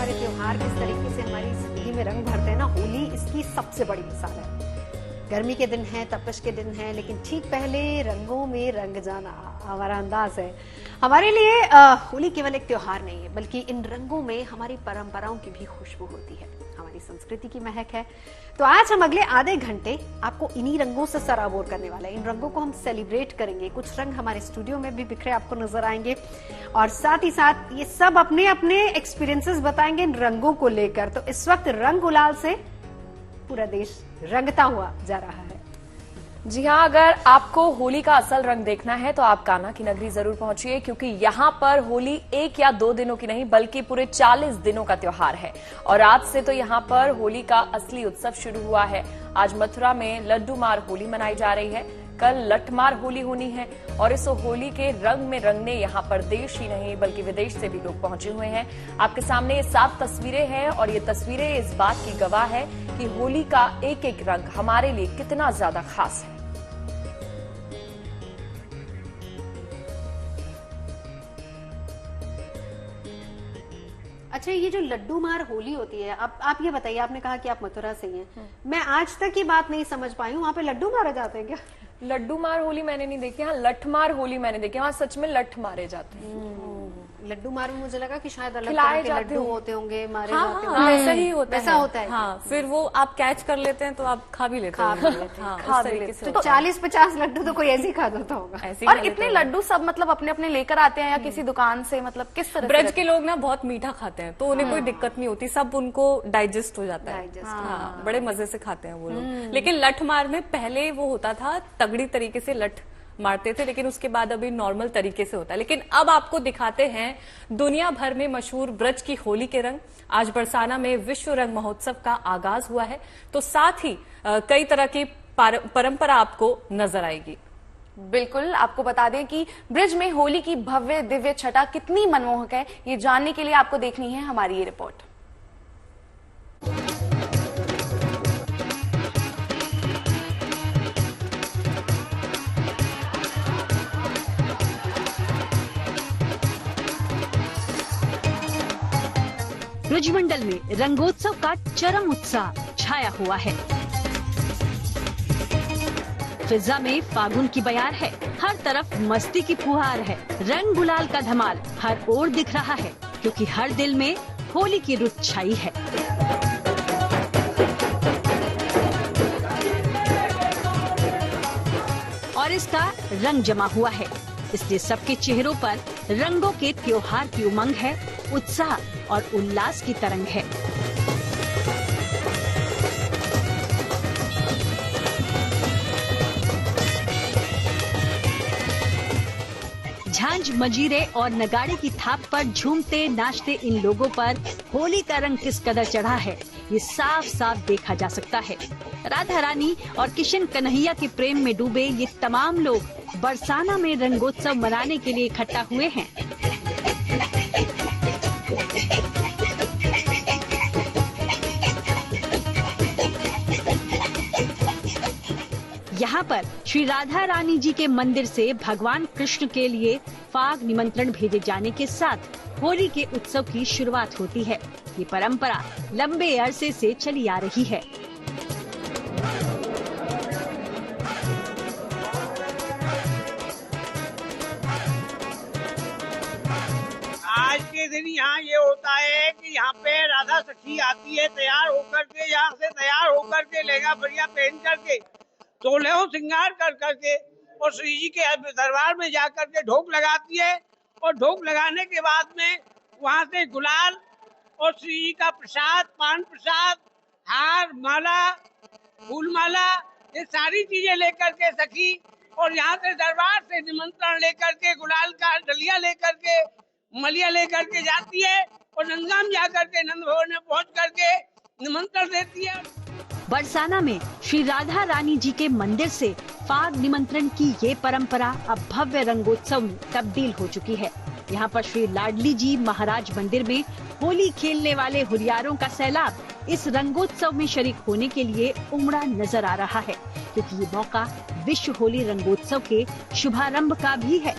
हमारे त्योहार किस तरीके से हमारी जिंदगी में रंग भरते हैं ना, होली इसकी सबसे बड़ी मिसाल है। गर्मी के दिन है, तपश के दिन है, लेकिन ठीक पहले रंगों में रंग जाना हमारा अंदाज है। हमारे लिए होली केवल एक त्योहार नहीं है, बल्कि इन रंगों में हमारी परंपराओं की भी खुशबू होती है, हमारी संस्कृति की महक है। तो आज हम अगले आधे घंटे आपको इन्हीं रंगों से सराबोर करने वाले हैं। इन रंगों को हम सेलिब्रेट करेंगे। कुछ रंग हमारे स्टूडियो में भी बिखरे आपको नजर आएंगे और साथ ही साथ ये सब अपने अपने एक्सपीरियंसेस बताएंगे इन रंगों को लेकर। तो इस वक्त रंग गुलाल से पूरा देश रंगता हुआ जा रहा है। जी हाँ, अगर आपको होली का असल रंग देखना है तो आप कान्हा की नगरी जरूर पहुंचिए, क्योंकि यहाँ पर होली 1 या 2 दिनों की नहीं बल्कि पूरे 40 दिनों का त्योहार है। और आज से तो यहाँ पर होली का असली उत्सव शुरू हुआ है। आज मथुरा में लड्डू मार होली मनाई जा रही है, कल लठमार होली होनी है और इस होली के रंग में रंगने यहाँ पर देश ही नहीं बल्कि विदेश से भी लोग पहुंचे हुए हैं। आपके सामने ये 7 तस्वीरें हैं और ये तस्वीरें इस बात की गवाह है कि होली का एक एक रंग हमारे लिए कितना ज्यादा खास है। अच्छा, ये जो लड्डू मार होली होती है, अब आप ये बताइए, आपने कहा कि आप मथुरा से ही हैं, मैं आज तक ये बात नहीं समझ पाई हूँ, वहाँ पे लड्डू मारे जाते हैं क्या? लड्डू मार होली मैंने नहीं देखी, हाँ लठमार होली मैंने देखी। वहाँ सच में लठ मारे जाते हैं। लड्डू मार में मुझे लगा कि शायद अलग खिलाए तरह के जाते लड्डू हों। होते होंगे, मारे हाँ, जाते हाँ, होंगे। ऐसा ही होता वैसा है। होता है। हाँ, फिर वो आप कैच कर लेते हैं तो आप खा भी लेते हैं। हाँ, खा उस भी तरीके लेते से हैं। तो होता है। 40-50 लड्डू तो कोई ऐसे ही खा जाता होगा। ऐसे ही और खा इतने लेते हैं। लड्डू सब मतलब अपने अपने लेकर आते हैं या किसी दुकान से, मतलब किस तरह ब्रज से के लोग ना बहुत मीठा खाते हैं तो उन्हें कोई दिक्कत नहीं होती, सब उनको डाइजेस्ट हो जाता है। Digest, हाँ, बड़े मजे से खाते हैं वो लोग। लेकिन लठ मार में पहले वो होता था, तगड़ी तरीके से लठ मारते थे, लेकिन उसके बाद अभी नॉर्मल तरीके से होता है। लेकिन अब आपको दिखाते हैं दुनिया भर में मशहूर ब्रज की होली के रंग। आज बरसाना में विश्व रंग महोत्सव का आगाज हुआ है, तो साथ ही कई तरह की परंपरा आपको नजर आएगी। बिल्कुल, आपको बता दें कि ब्रज में होली की भव्य दिव्य छटा कितनी मनमोहक है, ये जानने के लिए आपको देखनी है हमारी ये रिपोर्ट। ब्रजमंडल में रंगोत्सव का चरम उत्साह छाया हुआ है। फिजा में फागुन की बयार है, हर तरफ मस्ती की फुहार है, रंग गुलाल का धमाल हर ओर दिख रहा है, क्योंकि हर दिल में होली की रुत छाई है। और इसका रंग जमा हुआ है, इसलिए सबके चेहरों पर रंगों के त्योहार की उमंग है, उत्साह और उल्लास की तरंग है। झांझ, मजीरे और नगाड़े की थाप पर झूमते नाचते इन लोगों पर होली का रंग किस कदर चढ़ा है, ये साफ साफ देखा जा सकता है। राधा रानी और किशन कन्हैया के प्रेम में डूबे ये तमाम लोग बरसाना में रंगोत्सव मनाने के लिए इकट्ठा हुए हैं। यहाँ पर श्री राधा रानी जी के मंदिर से भगवान कृष्ण के लिए फाग निमंत्रण भेजे जाने के साथ होली के उत्सव की शुरुआत होती है। ये परंपरा लंबे अरसे से चली आ रही है। आज के दिन यहाँ ये होता है कि यहाँ पे राधा सखी आती है तैयार होकर के, यहाँ से तैयार होकर के लहंगा बढ़िया पहन करके, सोलहों श्रृंगार कर करके और श्री जी के दरबार में जा करके ढोक लगाती है। और ढोक लगाने के बाद में वहाँ से गुलाल और श्री जी का प्रसाद, पान प्रसाद, हार, माला, फूल माला, ये सारी चीजें लेकर के सखी और यहाँ से दरबार से निमंत्रण लेकर के, गुलाल का डलिया लेकर के, मलिया लेकर के जाती है और नंदगाम जाकर के नंद भवन में पहुँच करके निमंत्रण देती है। बरसाना में श्री राधा रानी जी के मंदिर से फाग निमंत्रण की ये परंपरा अब भव्य रंगोत्सव में तब्दील हो चुकी है। यहाँ पर श्री लाडली जी महाराज मंदिर में होली खेलने वाले हुरियारों का सैलाब इस रंगोत्सव में शरीक होने के लिए उमड़ा नजर आ रहा है, क्योंकि ये मौका विश्व होली रंगोत्सव के शुभारंभ का भी है।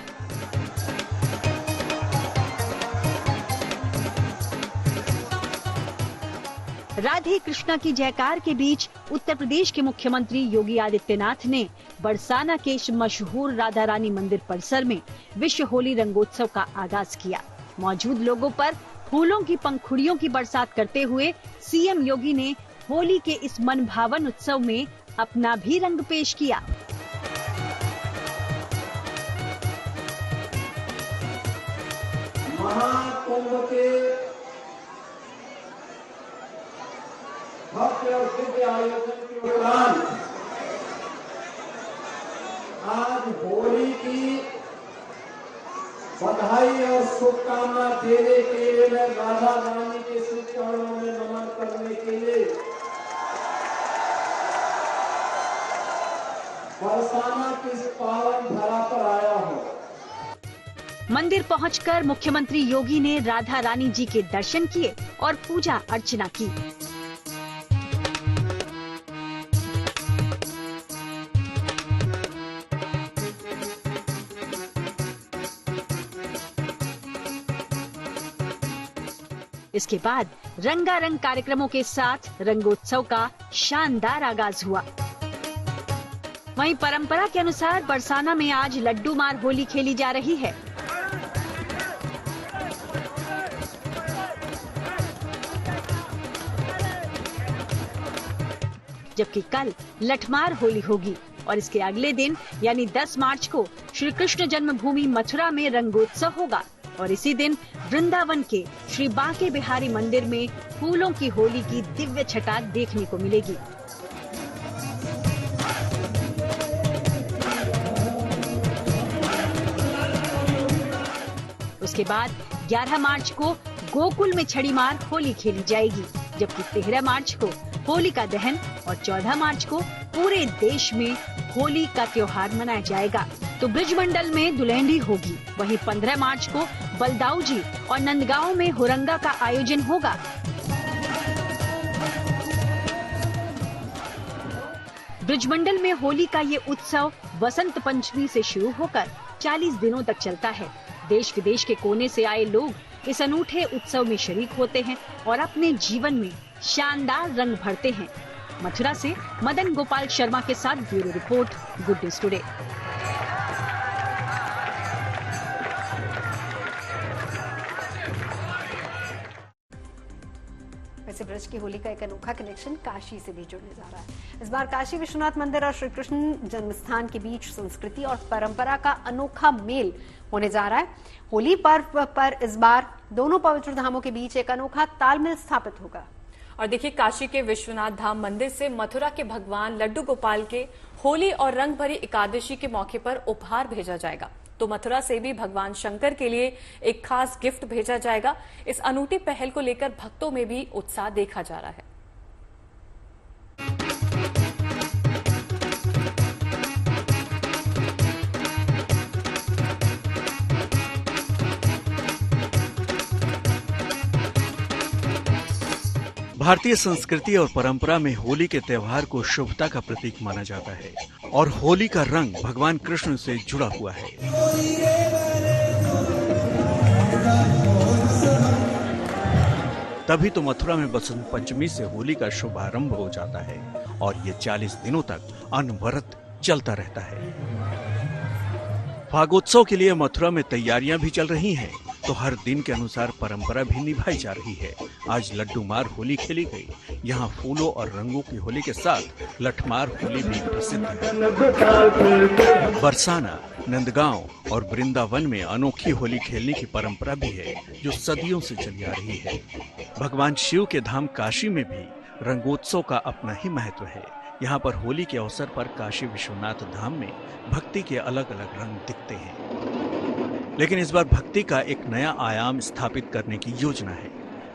राधे कृष्णा की जयकार के बीच उत्तर प्रदेश के मुख्यमंत्री योगी आदित्यनाथ ने बरसाना के मशहूर राधा रानी मंदिर परिसर में विश्व होली रंगोत्सव का आगाज किया। मौजूद लोगों पर फूलों की पंखुड़ियों की बरसात करते हुए सीएम योगी ने होली के इस मनभावन उत्सव में अपना भी रंग पेश किया। महाकुंभ के भव्य और दिव्य आयोजन के दौरान आज होली की बधाई और शुभकामना देने के लिए मैं राधा रानी के श्री चरणों में नमन करने के लिए बरसाना की इस पावन धरा पर आया हूँ। मंदिर पहुंचकर मुख्यमंत्री योगी ने राधा रानी जी के दर्शन किए और पूजा अर्चना की। इसके बाद रंगारंग कार्यक्रमों के साथ रंगोत्सव का शानदार आगाज हुआ। वहीं परंपरा के अनुसार बरसाना में आज लड्डू मार होली खेली जा रही है। जबकि कल लठमार होली होगी और इसके अगले दिन यानी 10 मार्च को श्री कृष्ण जन्मभूमि मथुरा में रंगोत्सव होगा और इसी दिन वृंदावन के श्री बांके बिहारी मंदिर में फूलों की होली की दिव्य छटा देखने को मिलेगी। उसके बाद 11 मार्च को गोकुल में छड़ी मार होली खेली जाएगी, जबकि 13 मार्च को होलिका दहन और 14 मार्च को पूरे देश में होली का त्योहार मनाया जाएगा। तो ब्रिजमंडल में दुल्हनडी होगी। वहीं 15 मार्च को बलदाऊजी और नंदगांव में हुरंगा का आयोजन होगा। ब्रिजमंडल में होली का ये उत्सव वसंत पंचमी से शुरू होकर 40 दिनों तक चलता है। देश विदेश के कोने से आए लोग इस अनूठे उत्सव में शरीक होते हैं और अपने जीवन में शानदार रंग भरते हैं। मथुरा से मदन गोपाल शर्मा के साथ bureau report, good news today. वैसे ब्रज की होली का एक अनोखा कनेक्शन काशी से भी जुड़ने जा रहा है। इस बार काशी विश्वनाथ मंदिर और श्री कृष्ण जन्मस्थान के बीच संस्कृति और परंपरा का अनोखा मेल होने जा रहा है। होली पर्व पर इस बार दोनों पवित्र धामों के बीच एक अनोखा तालमेल स्थापित होगा। और देखिए, काशी के विश्वनाथ धाम मंदिर से मथुरा के भगवान लड्डू गोपाल के होली और रंग भरी एकादशी के मौके पर उपहार भेजा जाएगा। तो मथुरा से भी भगवान शंकर के लिए एक खास गिफ्ट भेजा जाएगा। इस अनूठी पहल को लेकर भक्तों में भी उत्साह देखा जा रहा है। भारतीय संस्कृति और परंपरा में होली के त्योहार को शुभता का प्रतीक माना जाता है और होली का रंग भगवान कृष्ण से जुड़ा हुआ है। तभी तो मथुरा में बसंत पंचमी से होली का शुभारंभ हो जाता है और ये 40 दिनों तक अनवरत चलता रहता है। फागोत्सव के लिए मथुरा में तैयारियां भी चल रही हैं, तो हर दिन के अनुसार परंपरा भी निभाई जा रही है। आज लड्डू मार होली खेली गई। यहाँ फूलों और रंगों की होली के साथ लठमार होली भी प्रसिद्ध है। बरसाना, नंदगांव और वृंदावन में अनोखी होली खेलने की परंपरा भी है, जो सदियों से चली आ रही है। भगवान शिव के धाम काशी में भी रंगोत्सव का अपना ही महत्व है। यहाँ पर होली के अवसर पर काशी विश्वनाथ धाम में भक्ति के अलग अलग रंग दिखते हैं, लेकिन इस बार भक्ति का एक नया आयाम स्थापित करने की योजना है।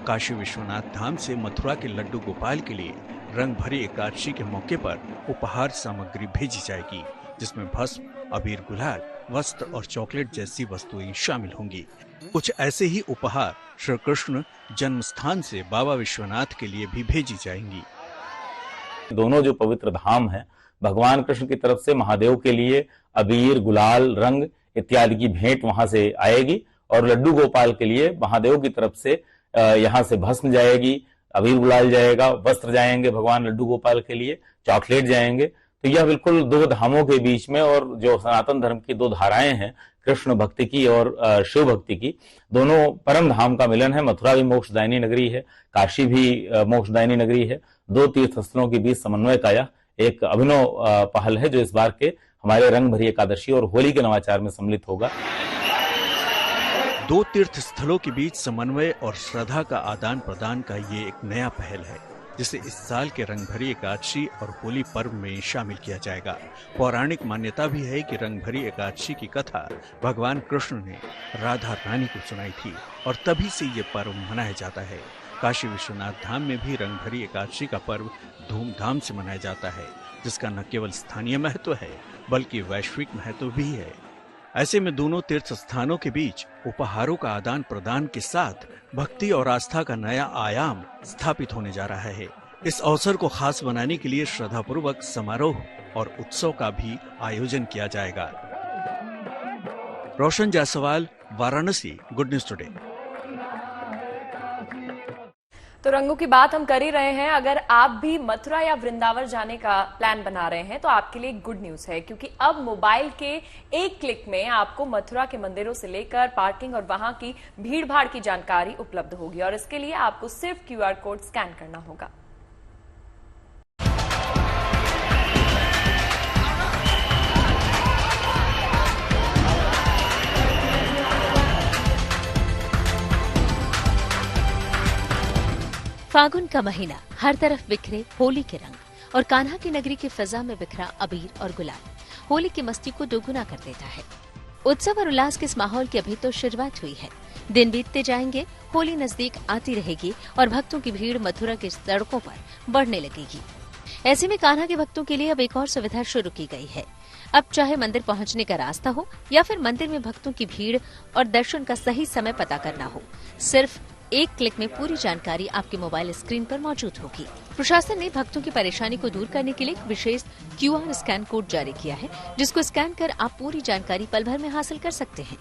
काशी विश्वनाथ धाम से मथुरा के लड्डू गोपाल के लिए रंग भरी एकादशी के मौके पर उपहार सामग्री भेजी जाएगी, जिसमें भस्म, अबीर, गुलाल, वस्त्र और चॉकलेट जैसी वस्तुएं शामिल होंगी। कुछ ऐसे ही उपहार श्री कृष्ण जन्मस्थान से बाबा विश्वनाथ के लिए भी भेजी जाएंगी। दोनों जो पवित्र धाम है, भगवान कृष्ण की तरफ से महादेव के लिए अबीर, गुलाल, रंग इत्यादि की भेंट वहां से आएगी और लड्डू गोपाल के लिए महादेव की तरफ से यहाँ से भस्म जाएगी, अबीर गुलाल जाएगा, वस्त्र जाएंगे भगवान लड्डू गोपाल के लिए, चॉकलेट जाएंगे। तो यह बिल्कुल दो धामों के बीच में, और जो सनातन धर्म की दो धाराएं हैं, कृष्ण भक्ति की और शिव भक्ति की, दोनों परम धाम का मिलन है। मथुरा भी मोक्षदायिनी नगरी है, काशी भी मोक्षदायिनी नगरी है। दो तीर्थ स्थलों के बीच समन्वय का यह एक अभिनव पहल है, जो इस बार के हमारे रंग भरी एकादशी और होली के नवाचार में सम्मिलित होगा। दो तीर्थ स्थलों के बीच समन्वय और श्रद्धा का आदान प्रदान का ये एक नया पहल है, जिसे इस साल के रंगभरी एकादशी और होली पर्व में शामिल किया जाएगा। पौराणिक मान्यता भी है कि रंगभरी एकादशी की कथा भगवान कृष्ण ने राधा रानी को सुनाई थी और तभी से ये पर्व मनाया जाता है। काशी विश्वनाथ धाम में भी रंगभरी एकादशी का पर्व धूमधाम से मनाया जाता है, जिसका न केवल स्थानीय महत्व है बल्कि वैश्विक महत्व भी है। ऐसे में दोनों तीर्थ स्थानों के बीच उपहारों का आदान प्रदान के साथ भक्ति और आस्था का नया आयाम स्थापित होने जा रहा है। इस अवसर को खास बनाने के लिए श्रद्धापूर्वक समारोह और उत्सव का भी आयोजन किया जाएगा। Roshan Jaiswal, Varanasi, good news today. तो रंगों की बात हम कर ही रहे हैं। अगर आप भी मथुरा या वृंदावन जाने का प्लान बना रहे हैं तो आपके लिए गुड न्यूज है, क्योंकि अब मोबाइल के एक क्लिक में आपको मथुरा के मंदिरों से लेकर पार्किंग और वहां की भीड़ भाड़ की जानकारी उपलब्ध होगी, और इसके लिए आपको सिर्फ QR कोड स्कैन करना होगा। फागुन का महीना, हर तरफ बिखरे होली के रंग और कान्हा की नगरी की फिजा में बिखरा अबीर और गुलाल होली की मस्ती को दोगुना कर देता है। उत्सव और उल्लास के इस माहौल की अभी तो शुरुआत हुई है। दिन बीतते जाएंगे, होली नजदीक आती रहेगी और भक्तों की भीड़ मथुरा की सड़कों पर बढ़ने लगेगी। ऐसे में कान्हा के भक्तों के लिए अब एक और सुविधा शुरू की गई है। अब चाहे मंदिर पहुंचने का रास्ता हो या फिर मंदिर में भक्तों की भीड़ और दर्शन का सही समय पता करना हो, सिर्फ एक क्लिक में पूरी जानकारी आपके मोबाइल स्क्रीन पर मौजूद होगी। प्रशासन ने भक्तों की परेशानी को दूर करने के लिए एक विशेष QR स्कैन कोड जारी किया है, जिसको स्कैन कर आप पूरी जानकारी पल भर में हासिल कर सकते हैं।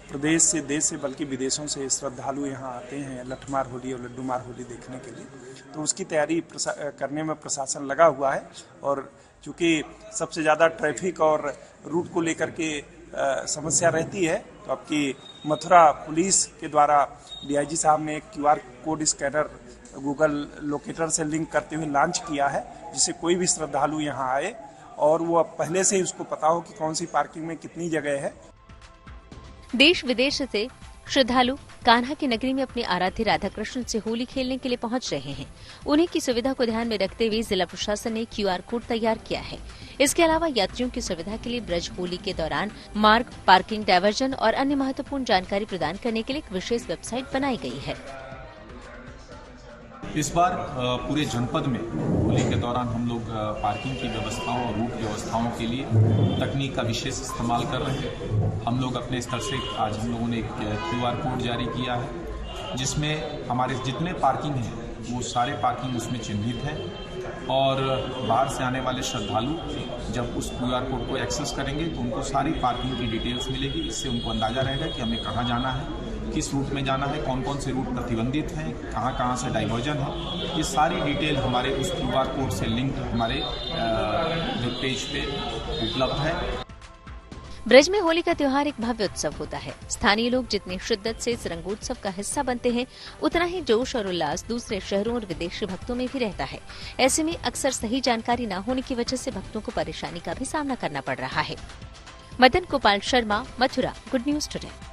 प्रदेश से, देश से, बल्कि विदेशों से श्रद्धालु यहाँ आते हैं लठमार होली और लड्डू मार होली देखने के लिए, तो उसकी तैयारी करने में प्रशासन लगा हुआ है। और चूंकि सबसे ज़्यादा ट्रैफिक और रूट को लेकर के समस्या रहती है, तो आपकी मथुरा पुलिस के द्वारा DIG साहब ने एक QR code scanner Google locator से लिंक करते हुए लॉन्च किया है, जिससे कोई भी श्रद्धालु यहाँ आए और वो अब पहले से ही उसको पता हो कि कौन सी पार्किंग में कितनी जगह है। देश विदेश से श्रद्धालु कान्हा की नगरी में अपने आराध्य राधा कृष्ण से होली खेलने के लिए पहुंच रहे हैं। उन्हीं की सुविधा को ध्यान में रखते हुए जिला प्रशासन ने QR कोड तैयार किया है। इसके अलावा यात्रियों की सुविधा के लिए ब्रज होली के दौरान मार्ग, पार्किंग, डायवर्जन और अन्य महत्वपूर्ण जानकारी प्रदान करने के लिए एक विशेष वेबसाइट बनाई गई है। इस बार पूरे जनपद में होली के दौरान हम लोग पार्किंग की व्यवस्थाओं और रूट व्यवस्थाओं के लिए तकनीक का विशेष इस्तेमाल कर रहे हैं। हम लोग अपने स्तर से आज हम लोगों ने एक QR कोड जारी किया है, जिसमें हमारे जितने पार्किंग हैं वो सारे पार्किंग उसमें चिन्हित हैं, और बाहर से आने वाले श्रद्धालु जब उस QR कोड को एक्सेस करेंगे तो उनको सारी पार्किंग की डिटेल्स मिलेगी। इससे उनको अंदाजा रहेगा कि हमें कहाँ जाना है, किस रूट में जाना है, कौन कौन से रूट प्रतिबंधित हैं, कहाँ कहाँ से डाइवर्जन है। ये सारी डिटेल हमारे उस QR कोड से लिंक हमारे वेब पेज पे उपलब्ध है। ब्रज में होली का त्योहार एक भव्य उत्सव होता है। स्थानीय लोग जितनी शिद्दत से इस रंगोत्सव का हिस्सा बनते हैं, उतना ही जोश और उल्लास दूसरे शहरों और विदेशी भक्तों में भी रहता है। ऐसे में अक्सर सही जानकारी न होने की वजह से भक्तों को परेशानी का भी सामना करना पड़ रहा है। Madan Gopal Sharma, Mathura, good news today.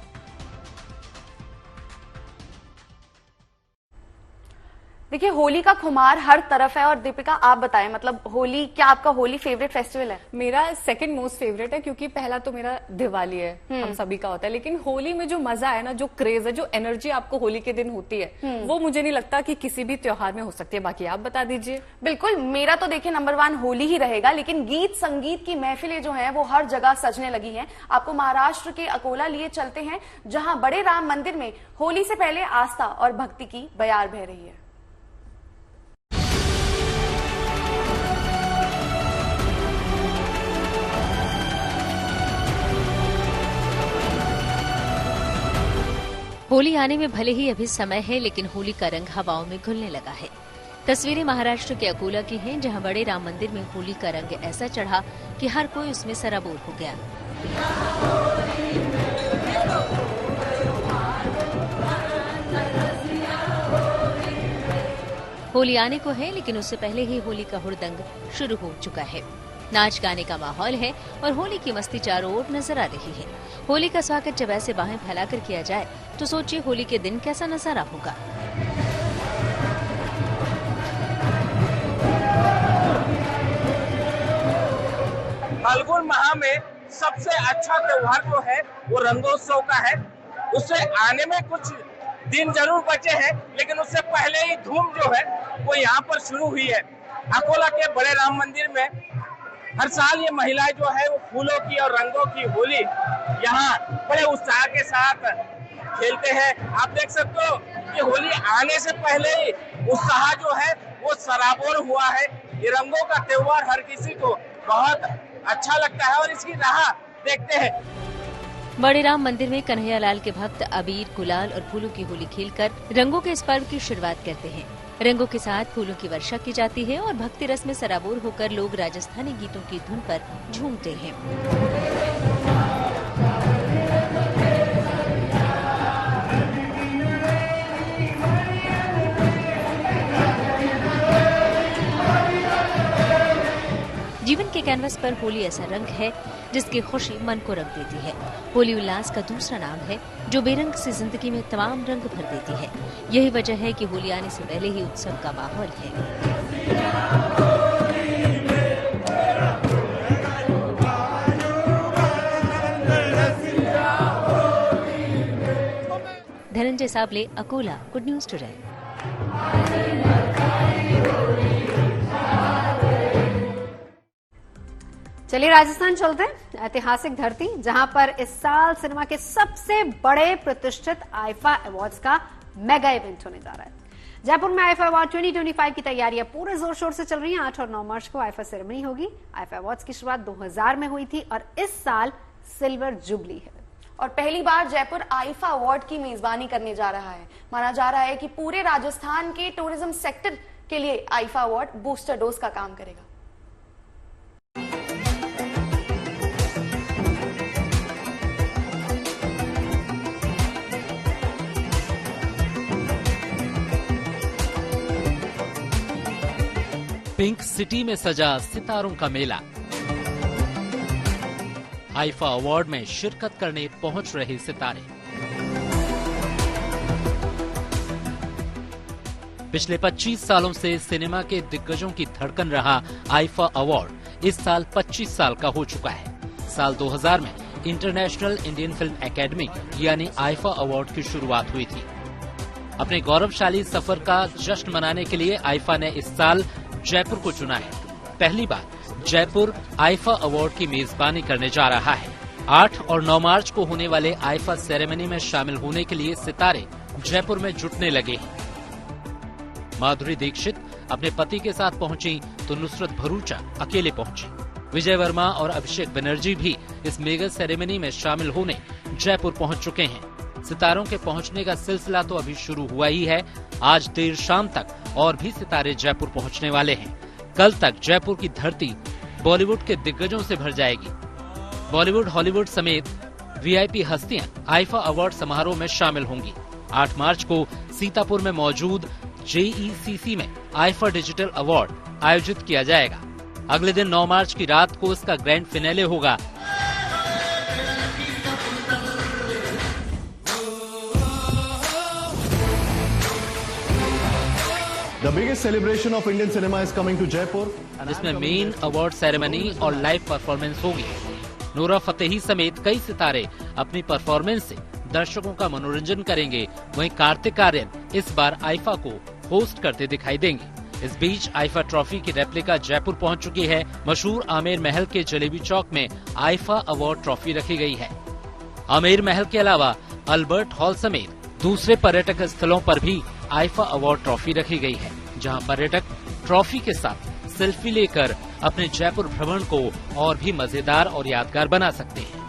देखिए, होली का खुमार हर तरफ है। और दीपिका, आप बताएं, मतलब होली, क्या आपका होली फेवरेट फेस्टिवल है? मेरा सेकंड मोस्ट फेवरेट है, क्योंकि पहला तो मेरा दिवाली है, हम सभी का होता है, लेकिन होली में जो मजा है ना, जो क्रेज है, जो एनर्जी आपको होली के दिन होती है, वो मुझे नहीं लगता कि किसी भी त्योहार में हो सकती है। बाकी आप बता दीजिए। बिल्कुल, मेरा तो देखिए नंबर 1 होली ही रहेगा, लेकिन गीत संगीत की महफिलें जो है वो हर जगह सजने लगी हैं। आपको महाराष्ट्र के अकोला लिए चलते हैं, जहां बड़े राम मंदिर में होली से पहले आस्था और भक्ति की बयार बह रही है। होली आने में भले ही अभी समय है, लेकिन होली का रंग हवाओं में घुलने लगा है। तस्वीरें महाराष्ट्र के अकोला की हैं, जहां बड़े राम मंदिर में होली का रंग ऐसा चढ़ा कि हर कोई उसमें सराबोर हो गया। होली आने को है, लेकिन उससे पहले ही होली का हुड़दंग शुरू हो चुका है। नाच गाने का माहौल है और होली की मस्ती चारों ओर नजर आ रही है। होली का स्वागत जब ऐसे बाहें फैलाकर किया जाए तो सोचिए होली के दिन कैसा नजारा होगा। फाल्गुन माह में सबसे अच्छा त्योहार जो है वो रंगोत्सव का है। उससे आने में कुछ दिन जरूर बचे हैं, लेकिन उससे पहले ही धूम जो है वो यहाँ पर शुरू हुई है। अकोला के बड़े राम मंदिर में हर साल ये महिलाएं जो है वो फूलों की और रंगों की होली यहाँ बड़े उत्साह के साथ खेलते हैं। आप देख सकते हो कि होली आने से पहले ही उत्साह जो है वो सराबोर हुआ है। ये रंगों का त्योहार हर किसी को बहुत अच्छा लगता है और इसकी राह देखते हैं। बड़े राम मंदिर में कन्हैयालाल के भक्त अबीर, गुलाल और फूलों की होली खेलकर रंगों के इस पर्व की शुरुआत करते हैं। रंगों के साथ फूलों की वर्षा की जाती है और भक्ति रस में सराबोर होकर लोग राजस्थानी गीतों की धुन पर झूमते हैं। जीवन के कैनवस पर होली ऐसा रंग है जिसकी खुशी मन को रंग देती है। होली उल्लास का दूसरा नाम है जो बेरंग सी जिंदगी में तमाम रंग भर देती है। यही वजह है कि होली आने से पहले ही उत्सव का माहौल है। Dhananjay Sable, Akola, good news today. चलिए राजस्थान चलते हैं, ऐतिहासिक धरती जहां पर इस साल सिनेमा के सबसे बड़े प्रतिष्ठित आईफा अवार्ड्स का मेगा इवेंट होने जा रहा है। जयपुर में आईफा अवार्ड 2025 की तैयारियां पूरे जोर शोर से चल रही हैं। 8 और 9 मार्च को आईफा सेरेमनी होगी। आईफा अवार्ड्स की शुरुआत 2000 में हुई थी और इस साल सिल्वर जुबली है और पहली बार जयपुर आईफा अवार्ड की मेजबानी करने जा रहा है। माना जा रहा है कि पूरे राजस्थान के टूरिज्म सेक्टर के लिए आईफा अवार्ड बूस्टर डोज का काम करेगा। पिंक सिटी में सजा सितारों का मेला। आईफा अवार्ड में शिरकत करने पहुंच रहे सितारे। पिछले 25 सालों से सिनेमा के दिग्गजों की धड़कन रहा आईफा अवार्ड इस साल 25 साल का हो चुका है। साल 2000 में इंटरनेशनल इंडियन फिल्म एकेडमी यानी आईफा अवार्ड की शुरुआत हुई थी। अपने गौरवशाली सफर का जश्न मनाने के लिए आईफा ने इस साल जयपुर को चुना है। पहली बार जयपुर आईफा अवार्ड की मेजबानी करने जा रहा है। 8 और 9 मार्च को होने वाले आईफा सेरेमनी में शामिल होने के लिए सितारे जयपुर में जुटने लगे हैं। माधुरी दीक्षित अपने पति के साथ पहुंची तो नुसरत भरूचा अकेले पहुंची। विजय वर्मा और अभिषेक बनर्जी भी इस मेगा सेरेमनी में शामिल होने जयपुर पहुंच चुके हैं। सितारों के पहुंचने का सिलसिला तो अभी शुरू हुआ ही है। आज देर शाम तक और भी सितारे जयपुर पहुंचने वाले हैं। कल तक जयपुर की धरती बॉलीवुड के दिग्गजों से भर जाएगी। बॉलीवुड, हॉलीवुड समेत वीआईपी हस्तियां आईफा अवार्ड समारोह में शामिल होंगी। 8 मार्च को सीतापुर में मौजूद जेईसीसी में आईफा डिजिटल अवार्ड आयोजित किया जाएगा। अगले दिन 9 मार्च की रात को इसका ग्रैंड फिनाले होगा। The biggest celebration of Indian cinema is coming to Jaipur. जिसमें मेन अवार्ड सेरेमनी और लाइव परफॉर्मेंस होगी। नूरा फतेही समेत कई सितारे अपनी परफॉर्मेंस से दर्शकों का मनोरंजन करेंगे। वहीं कार्तिक आर्यन इस बार आईफा को होस्ट करते दिखाई देंगे। इस बीच आईफा ट्रॉफी की रेप्लिका जयपुर पहुंच चुकी है। मशहूर आमेर महल के जलेबी चौक में आईफा अवार्ड ट्रॉफी रखी गई है। आमेर महल के अलावा अल्बर्ट हॉल समेत दूसरे पर्यटक स्थलों पर भी आईफा अवार्ड ट्रॉफी रखी गई है, जहां पर्यटक ट्रॉफी के साथ सेल्फी लेकर अपने जयपुर भ्रमण को और भी मजेदार और यादगार बना सकते हैं।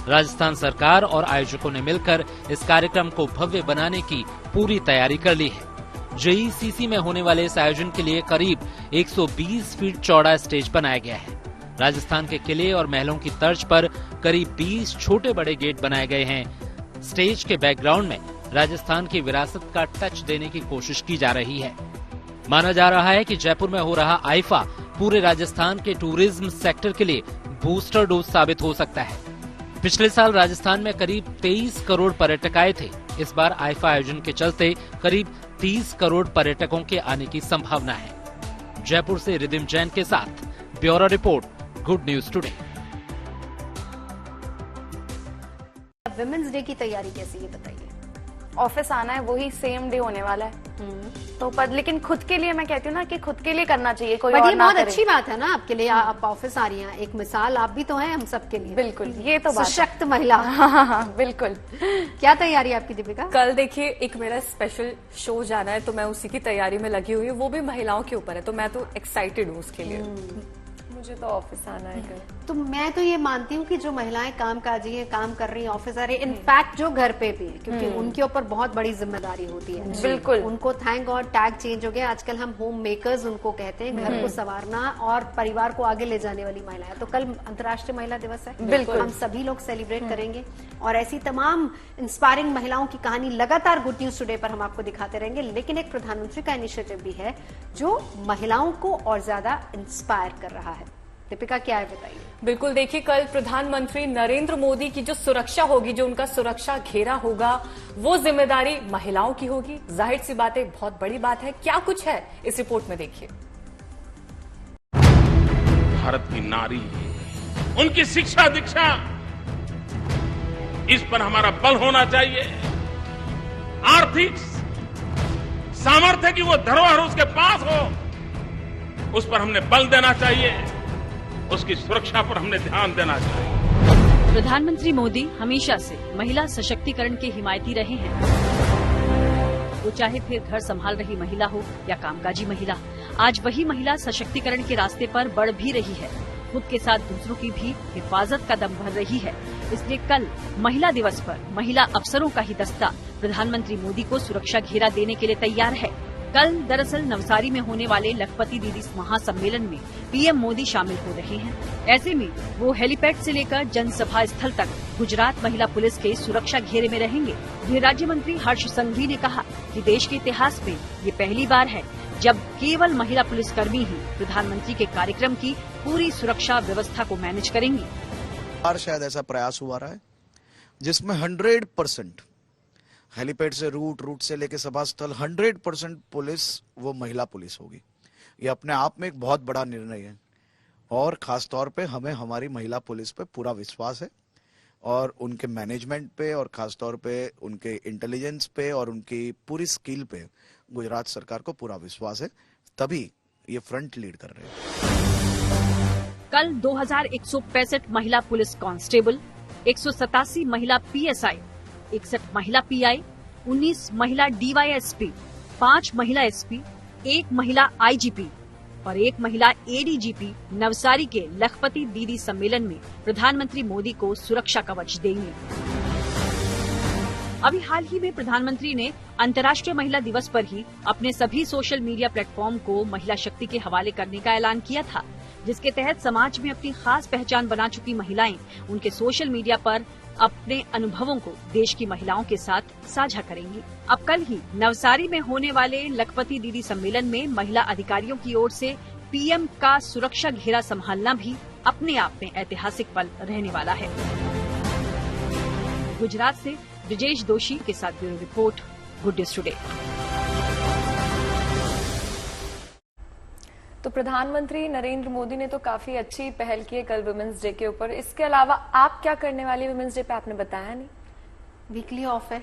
राजस्थान सरकार और आयोजकों ने मिलकर इस कार्यक्रम को भव्य बनाने की पूरी तैयारी कर ली है। जेईसीसी में होने वाले इस आयोजन के लिए करीब 120 फीट चौड़ा स्टेज बनाया गया है। राजस्थान के किले और महलों की तर्ज पर करीब 20 छोटे बड़े गेट बनाए गए हैं। स्टेज के बैकग्राउंड में राजस्थान की विरासत का टच देने की कोशिश की जा रही है। माना जा रहा है कि जयपुर में हो रहा आईफा पूरे राजस्थान के टूरिज्म सेक्टर के लिए बूस्टर डोज साबित हो सकता है। पिछले साल राजस्थान में करीब 23 करोड़ पर्यटक आए थे। इस बार आईफा आयोजन के चलते करीब 30 करोड़ पर्यटकों के आने की संभावना है। जयपुर से रिदिम जैन के साथ bureau report, good news today. Women's day की तैयारी कैसी है बताइए? ऑफिस आना है, वही सेम डे होने वाला है तो पर लेकिन खुद के लिए मैं कहती हूँ ना कि खुद के लिए करना चाहिए, कोई और ये ना बहुत करे। अच्छी बात है ना आपके लिए, आप ऑफिस आ रही हैं, एक मिसाल आप भी तो हैं हम सबके लिए। बिल्कुल, ये तो बात सशक्त महिला। हाँ, बिल्कुल। क्या तैयारी है आपकी दीपिका? कल देखिए एक मेरा स्पेशल शो जाना है तो मैं उसी की तैयारी में लगी हुई हूँ, वो भी महिलाओं के ऊपर है, तो मैं तो एक्साइटेड हूँ उसके लिए। मुझे तो ऑफिस आना है कल। तो मैं तो ये मानती हूँ कि जो महिलाएं काम काजी हैं, काम कर रही हैं, ऑफिस आ रही है, इनफैक्ट जो घर पे भी है, क्योंकि उनके ऊपर बहुत बड़ी जिम्मेदारी होती है। बिल्कुल। उनको थैंक गॉड टैग चेंज हो गया, आजकल हम होम मेकर्स उनको कहते हैं, घर को संवारना और परिवार को आगे ले जाने वाली महिलाएं। तो कल अंतर्राष्ट्रीय महिला दिवस है, बिल्कुल हम सभी लोग सेलिब्रेट करेंगे और ऐसी तमाम इंस्पायरिंग महिलाओं की कहानी लगातार गुड न्यूज टुडे पर हम आपको दिखाते रहेंगे। लेकिन एक प्रधानमंत्री का इनिशिएटिव भी है जो महिलाओं को और ज्यादा इंस्पायर कर रहा है। दीपिका क्या है बताइए? बिल्कुल, देखिए कल प्रधानमंत्री नरेंद्र मोदी की जो सुरक्षा होगी, जो उनका सुरक्षा घेरा होगा, वो जिम्मेदारी महिलाओं की होगी। जाहिर सी बात है, बहुत बड़ी बात है। क्या कुछ है इस रिपोर्ट में देखिए। भारत की नारी, उनकी शिक्षा दीक्षा, इस पर हमारा बल होना चाहिए। आर्थिक सामर्थ्य की वो धरोहर उसके पास हो, उस पर हमने बल देना चाहिए, उसकी सुरक्षा पर हमने ध्यान देना चाहिए। प्रधानमंत्री मोदी हमेशा से महिला सशक्तिकरण के हिमायती रहे हैं। वो चाहे फिर घर संभाल रही महिला हो या कामकाजी महिला, आज वही महिला सशक्तिकरण के रास्ते पर बढ़ भी रही है। खुद के साथ दूसरों की भी हिफाजत का दम भर रही है। इसलिए कल महिला दिवस पर महिला अफसरों का ही दस्ता प्रधानमंत्री मोदी को सुरक्षा घेरा देने के लिए तैयार है। कल दरअसल नवसारी में होने वाले लखपति दीदी महासम्मेलन में पीएम मोदी शामिल हो रहे हैं। ऐसे में वो हेलीपैड से लेकर जनसभा स्थल तक गुजरात महिला पुलिस के सुरक्षा घेरे में रहेंगे। गृह राज्य मंत्री हर्ष संघवी ने कहा कि देश के इतिहास में ये पहली बार है जब केवल महिला पुलिसकर्मी ही प्रधानमंत्री के कार्यक्रम की पूरी सुरक्षा व्यवस्था को मैनेज करेंगी। और शायद ऐसा प्रयास हुआ रहा है जिसमें 100% हेलीपैड से रूट से लेके सभा स्थल 100% पुलिस वो महिला पुलिस होगी। ये अपने आप में एक बहुत बड़ा निर्णय है और खास तौर पे हमें हमारी महिला पुलिस पे पूरा विश्वास है और उनके मैनेजमेंट पे और खास तौर पे उनके इंटेलिजेंस पे और उनकी पूरी स्किल पे गुजरात सरकार को पूरा विश्वास है, तभी ये फ्रंट लीड कर रहे हैं। कल 2165 महिला पुलिस कांस्टेबल, 187 महिला पीएसआई, 61 महिला पीआई, 19 महिला डीवाईएसपी, 5 महिला एसपी, 1 महिला आईजीपी और 1 महिला एडीजीपी नवसारी के लखपति दीदी सम्मेलन में प्रधानमंत्री मोदी को सुरक्षा कवच देंगे। अभी हाल ही में प्रधानमंत्री ने अंतर्राष्ट्रीय महिला दिवस पर ही अपने सभी सोशल मीडिया प्लेटफॉर्म को महिला शक्ति के हवाले करने का ऐलान किया था, जिसके तहत समाज में अपनी खास पहचान बना चुकी महिलाएं उनके सोशल मीडिया पर अपने अनुभवों को देश की महिलाओं के साथ साझा करेंगी। अब कल ही नवसारी में होने वाले लखपति दीदी सम्मेलन में महिला अधिकारियों की ओर से पीएम का सुरक्षा घेरा संभालना भी अपने आप में ऐतिहासिक पल रहने वाला है। गुजरात से ब्रिजेश दोषी के साथ bureau report, good news today. तो प्रधानमंत्री नरेंद्र मोदी ने तो काफी अच्छी पहल की है कल वुमेन्स डे के ऊपर। इसके अलावा आप क्या करने वाली वुमेन्स डे पे आपने बताया नहीं? वीकली ऑफ है,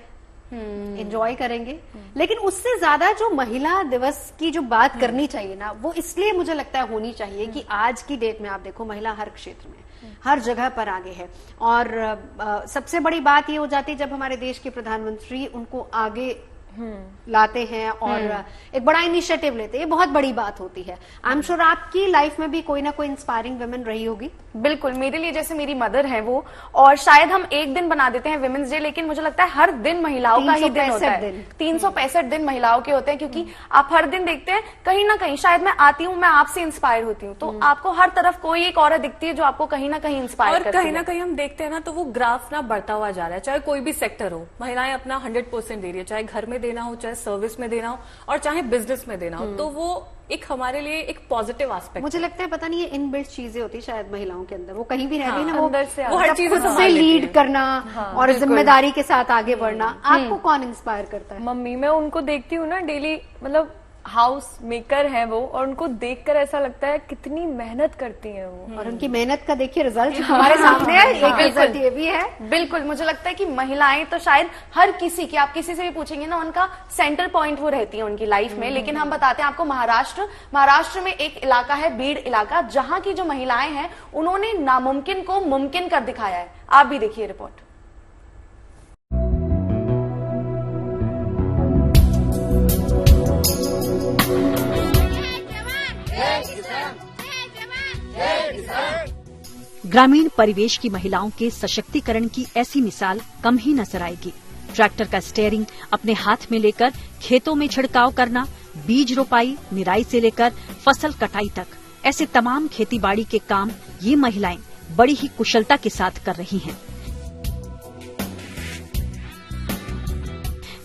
एंजॉय करेंगे। लेकिन उससे ज्यादा जो महिला दिवस की जो बात करनी चाहिए ना, वो इसलिए मुझे लगता है होनी चाहिए कि आज की डेट में आप देखो महिला हर क्षेत्र में हर जगह पर आगे है और सबसे बड़ी बात ये हो जाती है जब हमारे देश के प्रधानमंत्री उनको आगे लाते हैं और एक बड़ा इनिशिएटिव लेते हैं, ये बहुत बड़ी बात होती है। आई एम श्योर आपकी लाइफ में भी कोई ना कोई इंस्पायरिंग वुमेन रही होगी। बिल्कुल, मेरे लिए जैसे मेरी मदर है वो, और शायद हम एक दिन बना देते हैं विमेंस डे, लेकिन मुझे लगता है हर दिन महिलाओं का ही दिन होता है। 365 दिन महिलाओं के होते हैं, क्योंकि आप हर दिन देखते हैं कहीं ना कहीं, शायद मैं आती हूँ, मैं आपसे इंस्पायर होती हूँ, तो आपको हर तरफ कोई एक औरत दिखती है जो आपको कहीं ना कहीं इंस्पायर करती है। और कहीं ना कहीं हम देखते हैं ना, तो वो ग्राफ ना बढ़ता हुआ जा रहा है। चाहे कोई भी सेक्टर हो, महिलाएं अपना 100% दे रही है, चाहे घर में देना हो, चाहे सर्विस में देना हो, और चाहे बिजनेस में देना हो, तो वो एक हमारे लिए एक पॉजिटिव एस्पेक्ट। मुझे लगता है पता नहीं ये इनबिल्ट चीजें होती है शायद महिलाओं के अंदर, वो कहीं भी रह रही ना, वो हर चीज से लीड करना और जिम्मेदारी के साथ आगे बढ़ना। आपको कौन इंस्पायर करता है? मम्मी, मैं उनको देखती हूँ ना डेली, मतलब हाउस मेकर है वो, और उनको देखकर ऐसा लगता है कितनी मेहनत करती हैं वो, और उनकी मेहनत का देखिए रिजल्ट हमारे सामने है। एक रिजल्ट ये भी है। बिल्कुल, मुझे लगता है कि महिलाएं तो शायद हर किसी की, आप किसी से भी पूछेंगे ना, उनका सेंटर पॉइंट वो रहती है उनकी लाइफ में। लेकिन हम बताते हैं आपको महाराष्ट्र में एक इलाका है, बीड इलाका, जहां की जो महिलाएं हैं उन्होंने नामुमकिन को मुमकिन कर दिखाया है। आप भी देखिए रिपोर्ट। ग्रामीण परिवेश की महिलाओं के सशक्तिकरण की ऐसी मिसाल कम ही नजर आएगी। ट्रैक्टर का स्टीयरिंग अपने हाथ में लेकर खेतों में छिड़काव करना, बीज रोपाई, निराई से लेकर फसल कटाई तक, ऐसे तमाम खेतीबाड़ी के काम ये महिलाएं बड़ी ही कुशलता के साथ कर रही हैं।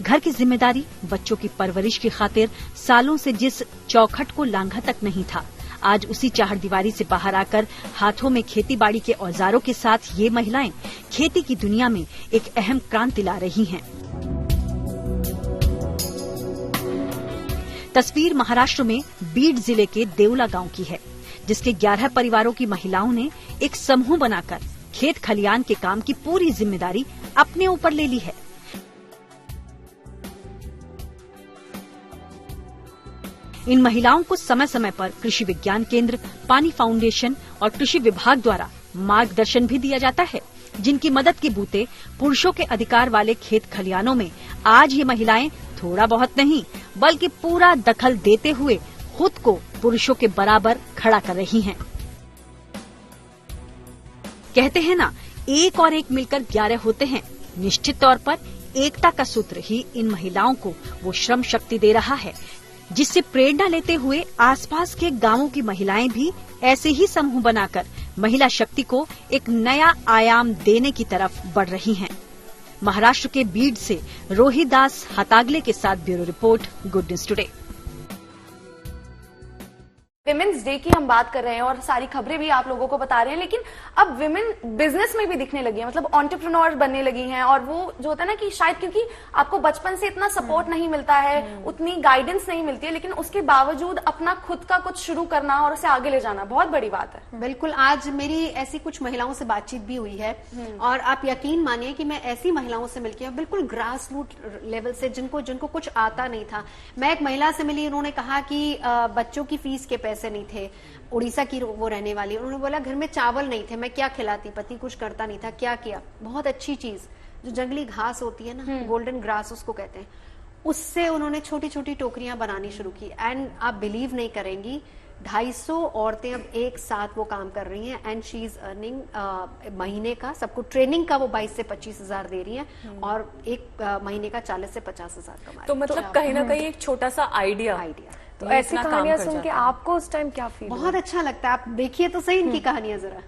घर की जिम्मेदारी, बच्चों की परवरिश की खातिर सालों से जिस चौखट को लांघा तक नहीं था, आज उसी चारदीवारी से बाहर आकर हाथों में खेतीबाड़ी के औजारों के साथ ये महिलाएं खेती की दुनिया में एक अहम क्रांति ला रही हैं। तस्वीर महाराष्ट्र में बीड जिले के देवला गांव की है, जिसके 11 परिवारों की महिलाओं ने एक समूह बनाकर खेत खलियान के काम की पूरी जिम्मेदारी अपने ऊपर ले ली है। इन महिलाओं को समय समय पर कृषि विज्ञान केंद्र, पानी फाउंडेशन और कृषि विभाग द्वारा मार्गदर्शन भी दिया जाता है, जिनकी मदद के बूते पुरुषों के अधिकार वाले खेत खलियानों में आज ये महिलाएं थोड़ा बहुत नहीं बल्कि पूरा दखल देते हुए खुद को पुरुषों के बराबर खड़ा कर रही हैं। कहते हैं ना, एक और एक मिलकर 11 होते हैं। निश्चित तौर पर एकता का सूत्र ही इन महिलाओं को वो श्रम शक्ति दे रहा है, जिससे प्रेरणा लेते हुए आसपास के गांवों की महिलाएं भी ऐसे ही समूह बनाकर महिला शक्ति को एक नया आयाम देने की तरफ बढ़ रही हैं। महाराष्ट्र के बीड से रोहिदास हतागले के साथ bureau report, good news today. Women's day की हम बात कर रहे हैं और सारी खबरें भी आप लोगों को बता रहे हैं, लेकिन अब विमेन बिजनेस में भी दिखने लगी है, मतलब एंटरप्रेन्योर बनने लगी हैं। और वो जो होता है ना कि शायद क्योंकि आपको बचपन से इतना सपोर्ट नहीं मिलता है, उतनी गाइडेंस नहीं मिलती है, लेकिन उसके बावजूद अपना खुद का कुछ शुरू करना और उसे आगे ले जाना बहुत बड़ी बात है। बिल्कुल, आज मेरी ऐसी कुछ महिलाओं से बातचीत भी हुई है और आप यकीन मानिए कि मैं ऐसी महिलाओं से मिलकर बिल्कुल ग्रास रूट लेवल से, जिनको कुछ आता नहीं था। मैं एक महिला से मिली, उन्होंने कहा कि बच्चों की फीस के पैसे नहीं थे, उड़ीसा की वो रहने वाली। उन्होंने बोला घर में चावल नहीं थे, मैं क्या खिलाती, पति कुछ करता नहीं था, क्या किया। बहुत अच्छी चीज जो जंगली घास होती है ना, गोल्डन ग्रास उसको कहते हैं, उससे उन्होंने छोटी छोटी टोकरियां बनानी शुरू की। एंड आप बिलीव नहीं करेंगी, 250 औरतें अब एक साथ वो काम कर रही हैं। एंड शी इज अर्निंग महीने का, सबको ट्रेनिंग का वो 22 से 25 हजार दे रही हैं और एक महीने का 40 से 50 हजार कमा। तो मतलब कहीं ना कहीं एक छोटा सा आइडिया। तो ऐसी कहानियां सुन के आपको उस टाइम क्या फील? बहुत अच्छा लगता है। आप देखिए तो सही इनकी कहानियां जरा।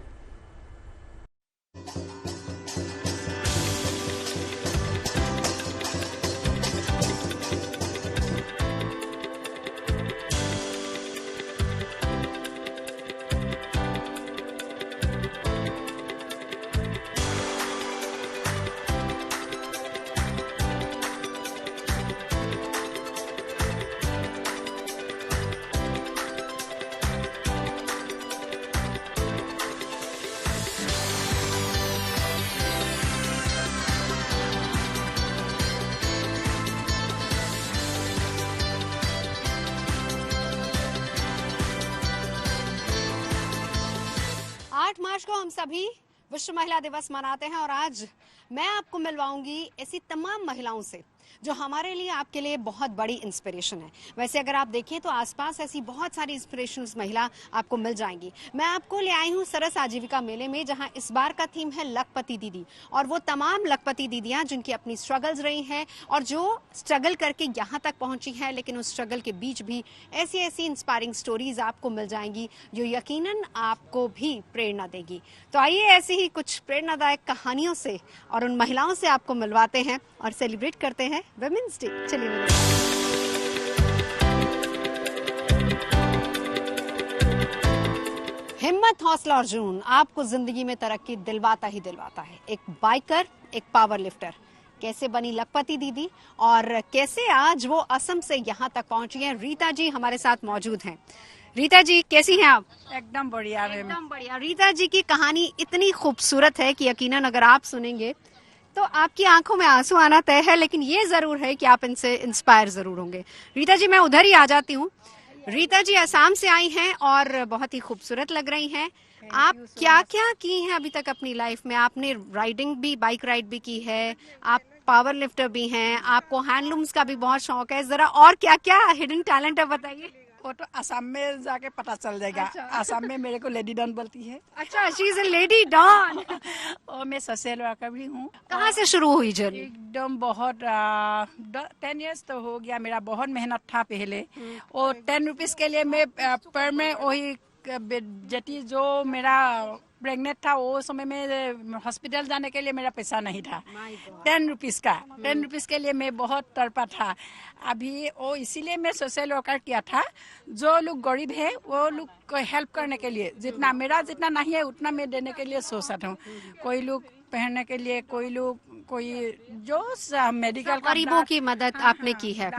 मार्च को हम सभी विश्व महिला दिवस मनाते हैं और आज मैं आपको मिलवाऊंगी ऐसी तमाम महिलाओं से जो हमारे लिए, आपके लिए बहुत बड़ी इंस्पिरेशन है। वैसे अगर आप देखें तो आसपास ऐसी बहुत सारी इंस्पिरेशनल महिला आपको मिल जाएंगी। मैं आपको ले आई हूँ सरस आजीविका मेले में, जहाँ इस बार का थीम है लखपति दीदी, और वो तमाम लखपति दीदियाँ जिनकी अपनी स्ट्रगल्स रही हैं और जो स्ट्रगल करके यहाँ तक पहुँची हैं, लेकिन उस स्ट्रगल के बीच भी ऐसी ऐसी इंस्पायरिंग स्टोरीज आपको मिल जाएंगी जो यकीनन आपको भी प्रेरणा देगी। तो आइए ऐसी ही कुछ प्रेरणादायक कहानियों से और उन महिलाओं से आपको मिलवाते हैं और सेलिब्रेट करते हैं वुमेन्स डे। चलिए मिलते हैं। हिम्मत, हौसला और जुनून आपको जिंदगी में तरक्की दिलवाता ही दिलवाता है। एक बाइकर, एक पावर लिफ्टर, कैसे बनी लखपति दीदी और कैसे आज वो असम से यहाँ तक पहुंची हैं। रीता जी हमारे साथ मौजूद हैं। रीता जी कैसी हैं आप? एकदम बढ़िया, एकदम बढ़िया। रीता जी की कहानी इतनी खूबसूरत है कि यकीनन अगर आप सुनेंगे तो आपकी आंखों में आंसू आना तय है, लेकिन ये जरूर है कि आप इनसे इंस्पायर जरूर होंगे। रीता जी मैं उधर ही आ जाती हूँ। रीता जी असम से आई हैं और बहुत ही खूबसूरत लग रही हैं। आप क्या क्या की हैं अभी तक अपनी लाइफ में? आपने राइडिंग भी, बाइक राइड भी की है, आप पावर लिफ्टर भी हैं, आपको हैंडलूम्स का भी बहुत शौक है। जरा और क्या क्या हिडन टैलेंट है बताइए। वो तो असम में जाके पता चल जाएगा। अच्छा। असम में मेरे को लेडी डॉन बोलती है। अच्छा, she is a lady don. और मैं सोशल वर्कर भी हूँ। कहाँ से शुरू हुई जर्नी? एकदम बहुत 10 इयर्स तो हो गया। मेरा बहुत मेहनत था पहले, और 10 रुपीज के लिए मैं पर में वही जटी जो मेरा प्रेग्नेंट था वो समय में हॉस्पिटल जाने के लिए मेरा पैसा नहीं था। 10 रुपीज का, 10 रुपीज के लिए मैं बहुत तड़पा था। अभी वो इसीलिए मैं सोशल वर्कर किया था। जो लोग गरीब है वो लोग को हेल्प करने के लिए, जितना मेरा जितना नहीं है उतना मैं देने के लिए सोचता हूँ। कोई लोग पहनने के लिए, कोई लोग, कोई जो मेडिकल गरीबों की मदद आपने की है।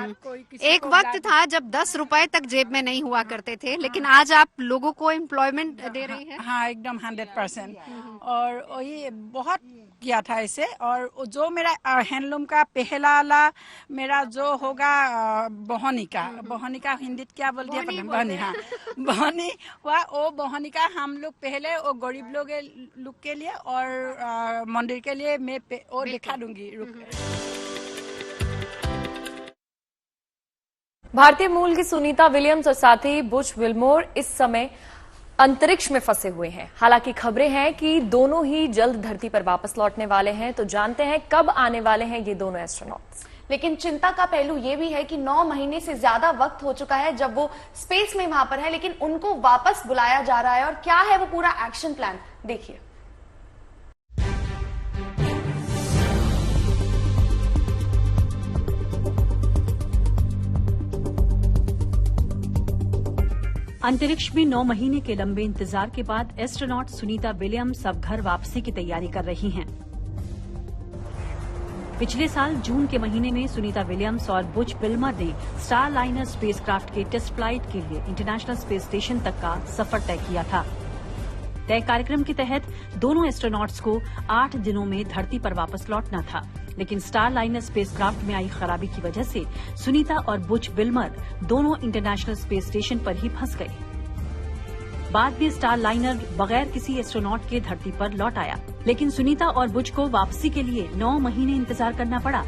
एक वक्त था जब 10 रुपए तक जेब में नहीं हुआ करते थे, लेकिन आज आप लोगों को एम्प्लॉयमेंट दे रही हैं। हाँ एकदम 100%। और वही बहुत किया था इसे। और जो मेरा हैंडलूम का पहला वाला मेरा जो होगा बहनी का हिंदी क्या बोलती है? बहनी। हाँ बहनी वो बहनी का हम लोग पहले वो गरीब लोग के लिए और मंदिर के लिए मैं वो दिखा दूंगी। भारतीय मूल की सुनीता विलियम्स और साथी बुच विल्मोर इस समय अंतरिक्ष में फंसे हुए हैं। हालांकि खबरें हैं कि दोनों ही जल्द धरती पर वापस लौटने वाले हैं। तो जानते हैं कब आने वाले हैं ये दोनों एस्ट्रोनॉट्स। लेकिन चिंता का पहलू ये भी है कि 9 महीने से ज्यादा वक्त हो चुका है जब वो स्पेस में वहां पर है, लेकिन उनको वापस बुलाया जा रहा है। और क्या है वो पूरा एक्शन प्लान, देखिए। अंतरिक्ष में 9 महीने के लंबे इंतजार के बाद एस्ट्रोनॉट सुनीता विलियम्स अब घर वापसी की तैयारी कर रही हैं। पिछले साल जून के महीने में सुनीता विलियम्स और बुच विल्मर ने स्टारलाइनर स्पेसक्राफ्ट के टेस्ट फ्लाइट के लिए इंटरनेशनल स्पेस स्टेशन तक का सफर तय किया था। तय कार्यक्रम के तहत दोनों एस्ट्रोनॉट्स को 8 दिनों में धरती पर वापस लौटना था, लेकिन स्टारलाइनर स्पेसक्राफ्ट में आई खराबी की वजह से सुनीता और बुच विल्मर दोनों इंटरनेशनल स्पेस स्टेशन पर ही फंस गए। बाद में स्टारलाइनर बगैर किसी एस्ट्रोनॉट के धरती पर लौट आया, लेकिन सुनीता और बुच को वापसी के लिए 9 महीने इंतजार करना पड़ा।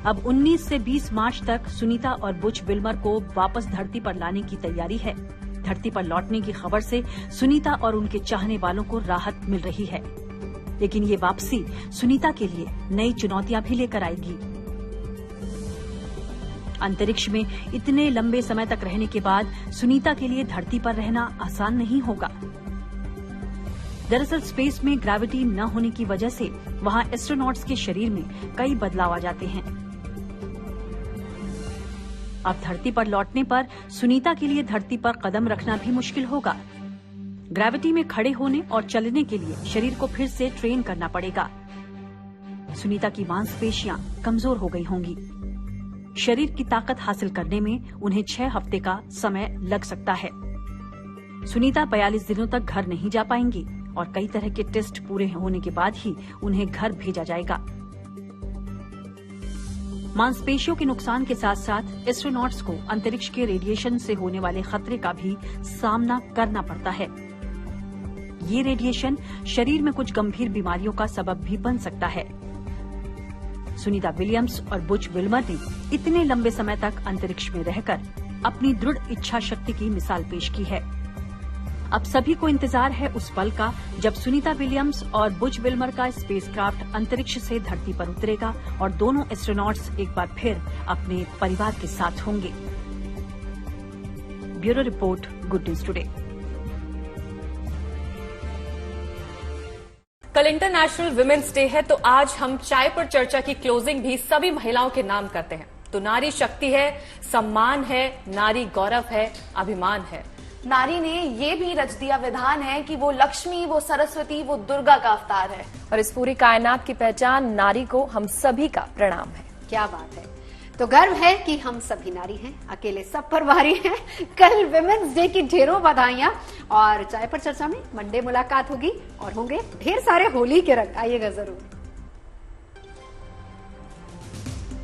अब 19 से 20 मार्च तक सुनीता और बुच विल्मर को वापस धरती पर लाने की तैयारी है। धरती पर लौटने की खबर से सुनीता और उनके चाहने वालों को राहत मिल रही है, लेकिन ये वापसी सुनीता के लिए नई चुनौतियां भी लेकर आएगी। अंतरिक्ष में इतने लंबे समय तक रहने के बाद सुनीता के लिए धरती पर रहना आसान नहीं होगा। दरअसल स्पेस में ग्रेविटी न होने की वजह से वहां एस्ट्रोनॉट्स के शरीर में कई बदलाव आ जाते हैं। अब धरती पर लौटने पर सुनीता के लिए धरती पर कदम रखना भी मुश्किल होगा। ग्रेविटी में खड़े होने और चलने के लिए शरीर को फिर से ट्रेन करना पड़ेगा। सुनीता की मांसपेशियां कमजोर हो गई होंगी। शरीर की ताकत हासिल करने में उन्हें 6 हफ्ते का समय लग सकता है। सुनीता 42 दिनों तक घर नहीं जा पाएंगी और कई तरह के टेस्ट पूरे होने के बाद ही उन्हें घर भेजा जाएगा। मांसपेशियों के नुकसान के साथ साथ एस्ट्रोनॉट्स को अंतरिक्ष के रेडिएशन से होने वाले खतरे का भी सामना करना पड़ता है। ये रेडिएशन शरीर में कुछ गंभीर बीमारियों का सबब भी बन सकता है। सुनीता विलियम्स और बुच विल्मर ने इतने लंबे समय तक अंतरिक्ष में रहकर अपनी दृढ़ इच्छा शक्ति की मिसाल पेश की है। अब सभी को इंतजार है उस पल का जब सुनीता विलियम्स और बुच विल्मर का स्पेसक्राफ्ट अंतरिक्ष से धरती पर उतरेगा और दोनों एस्ट्रोनॉट्स एक बार फिर अपने परिवार के साथ होंगे। Bureau report, good news today. कल इंटरनेशनल विमेन्स डे है, तो आज हम चाय पर चर्चा की क्लोजिंग भी सभी महिलाओं के नाम करते हैं। तो नारी शक्ति है, सम्मान है, नारी गौरव है, अभिमान है। नारी ने ये भी रच दिया विधान है कि वो लक्ष्मी, वो सरस्वती, वो दुर्गा का अवतार है। और इस पूरी कायनात की पहचान नारी को हम सभी का प्रणाम है। क्या बात है। तो गर्व है कि हम सभी नारी हैं, अकेले सब पर भारी हैं। कल विमेन्स डे की ढेरों बधाइयां। और चाय पर चर्चा में मंडे मुलाकात होगी और होंगे ढेर सारे होली के रंग। आइएगा जरूर।